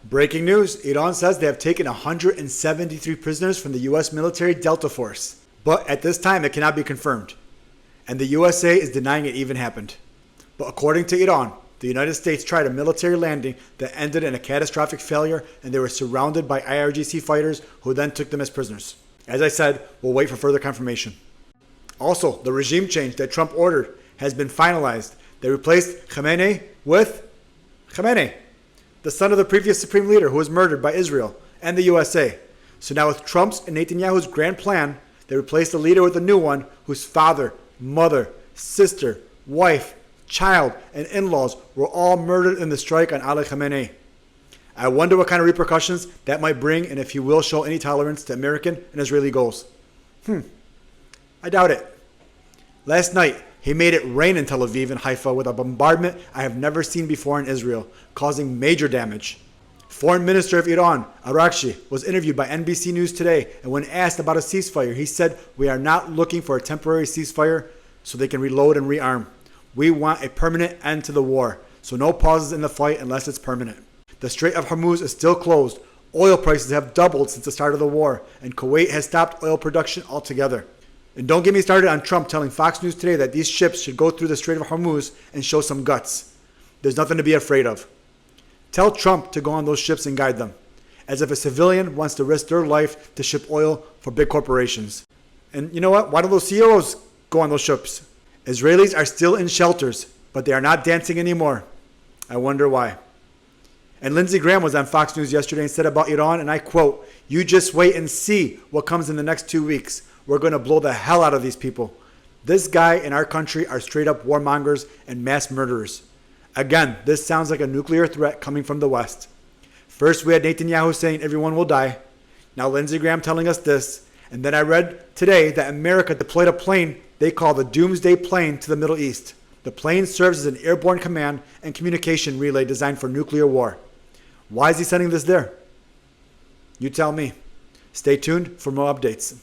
Breaking news, Iran says they have taken 173 prisoners from the U.S. military Delta Force. But at this time, it cannot be confirmed. And the USA is denying it even happened. But according to Iran, the United States tried a military landing that ended in a catastrophic failure, and they were surrounded by IRGC fighters who then took them as prisoners. As I said, we'll wait for further confirmation. Also, the regime change that Trump ordered has been finalized. They replaced Khamenei with Khamenei, the son of the previous supreme leader who was murdered by Israel and the USA. So now with Trump's and Netanyahu's grand plan, they replaced the leader with a new one whose father, mother, sister, wife, child, and in-laws were all murdered in the strike on Ali Khamenei. I wonder what kind of repercussions that might bring and if he will show any tolerance to American and Israeli goals. I doubt it. Last night, he made it rain in Tel Aviv and Haifa with a bombardment I have never seen before in Israel, causing major damage. Foreign Minister of Iran, Araghchi, was interviewed by NBC News today, and when asked about a ceasefire, he said, "We are not looking for a temporary ceasefire so they can reload and rearm. We want a permanent end to the war, so no pauses in the fight unless it's permanent." The Strait of Hormuz is still closed. Oil prices have doubled since the start of the war, and Kuwait has stopped oil production altogether. And don't get me started on Trump telling Fox News today that these ships should go through the Strait of Hormuz and show some guts. There's nothing to be afraid of. Tell Trump to go on those ships and guide them, as if a civilian wants to risk their life to ship oil for big corporations. And you know what? Why don't those CEOs go on those ships? Israelis are still in shelters, but they are not dancing anymore. I wonder why. And Lindsey Graham was on Fox News yesterday and said about Iran, and I quote, "You just wait and see what comes in the next 2 weeks. We're going to blow the hell out of these people. This guy and our country are straight up warmongers and mass murderers." Again, this sounds like a nuclear threat coming from the West. First, we had Netanyahu saying everyone will die. Now Lindsey Graham telling us this. And then I read today that America deployed a plane they call the Doomsday Plane to the Middle East. The plane serves as an airborne command and communication relay designed for nuclear war. Why is he sending this there? You tell me. Stay tuned for more updates.